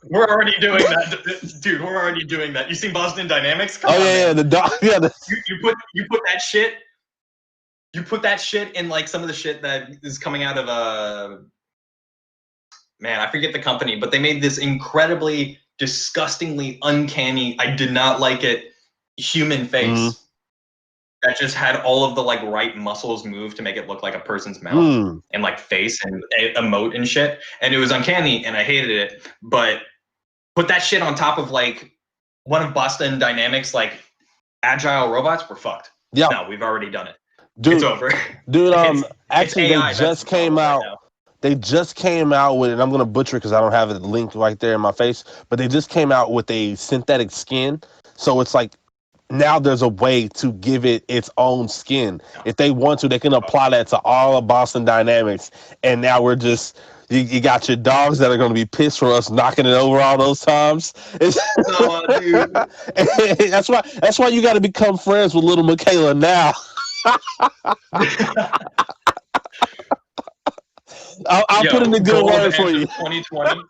We're already doing that, dude. We're already doing that. You seen Boston Dynamics? Come on, yeah, man. the dog. Yeah, you put that shit. You put that shit in like some of the shit that is coming out of man, I forget the company, but they made this incredibly, disgustingly uncanny. I did not like it. Human face. That just had all of the like right muscles move to make it look like a person's mouth and like face and emote and shit. And it was uncanny and I hated it. But put that shit on top of like one of Boston Dynamics like agile robots, we're fucked. Yeah. No, we've already done it. Dude, it's over. Dude, actually AI, they just came out. Right, they just came out with it. I'm gonna butcher because I don't have it linked right there in my face, but they just came out with a synthetic skin. So it's like now there's a way to give it its own skin. If they want to, they can apply that to all of Boston Dynamics. And now we're just, you got your dogs that are going to be pissed for us knocking it over all those times. Oh, dude. That's why you got to become friends with little Michaela now. I'll put in a good word for you. 2020.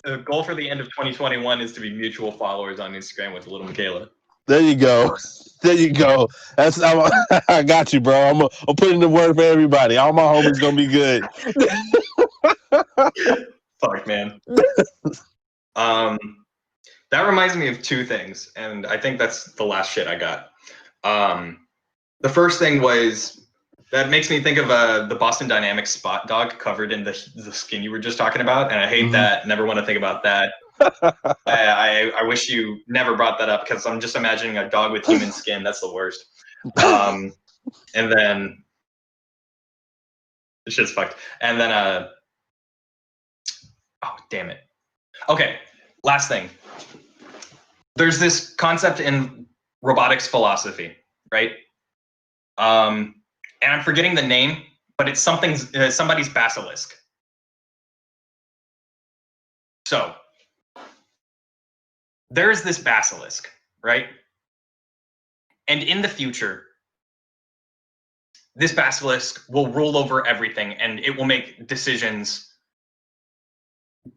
The goal for the end of 2021 is to be mutual followers on Instagram with little Michaela. There you go. There you go. I got you, bro. I'm putting the word for everybody. All my homies gonna be good. Fuck, man. That reminds me of two things, and I think that's the last shit I got. The first thing was that makes me think of the Boston Dynamics spot dog covered in the skin you were just talking about, and I hate that. Never want to think about that. I wish you never brought that up because I'm just imagining a dog with human skin. That's the worst. And then this shit's fucked. And then oh damn it. Okay, last thing. There's this concept in robotics philosophy, right? And I'm forgetting the name, but it's somebody's basilisk. So there's this basilisk, right? And in the future, this basilisk will rule over everything, and it will make decisions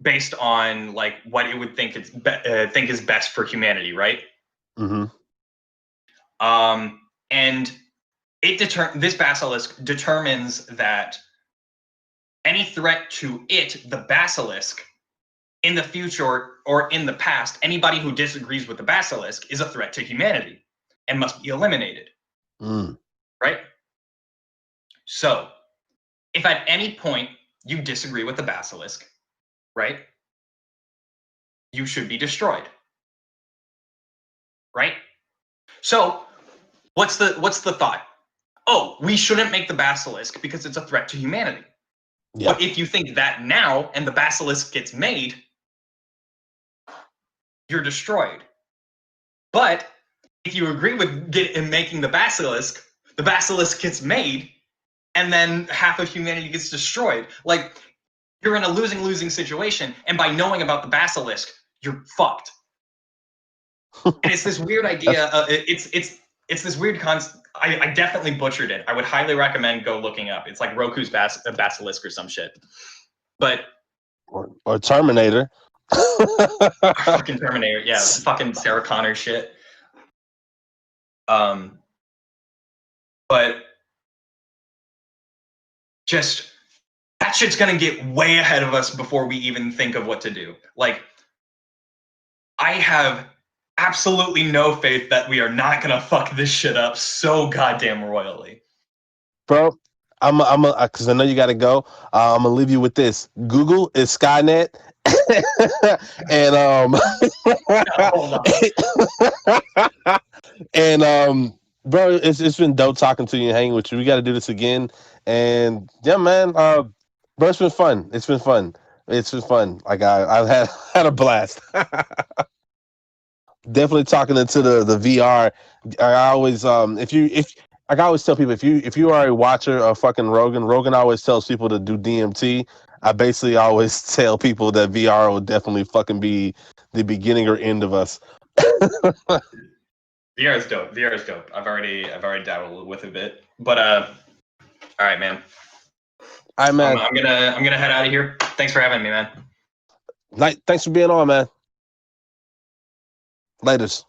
based on like what it would think is best for humanity, right? And this basilisk determines that any threat to it, the basilisk, in the future or in the past, anybody who disagrees with the basilisk is a threat to humanity and must be eliminated. Right? So, if at any point you disagree with the basilisk, right, you should be destroyed. Right? So, what's the thought? Oh, we shouldn't make the basilisk because it's a threat to humanity. Yeah. But if you think that now and the basilisk gets made, you're destroyed. But if you agree with making the basilisk gets made, and then half of humanity gets destroyed. Like, you're in a losing situation, and by knowing about the basilisk, you're fucked. And it's this weird idea. It's this weird concept. I definitely butchered it. I would highly recommend go looking up. It's like Roku's basilisk or some shit. But or Terminator. Fucking Terminator, yeah, fucking Sarah Connor shit. But just that shit's gonna get way ahead of us before we even think of what to do. Like, I have absolutely no faith that we are not gonna fuck this shit up so goddamn royally. Bro, I'm because I know you gotta go. I'm gonna leave you with this. Google is Skynet. And hold on. and Bro, it's been dope talking to you and hanging with you. We got to do this again. And yeah, man, bro, it's been fun. It's been fun. It's been fun. Like I've had a blast. Definitely talking into the VR. I always if like I always tell people if you are a watcher of fucking Rogan always tells people to do DMT. I basically always tell people that VR will definitely fucking be the beginning or end of us. VR is dope. VR is dope. I've already dabbled with it a bit. But all right, man. All right, man. I'm gonna head out of here. Thanks for having me, man. Thanks for being on, man. Laters.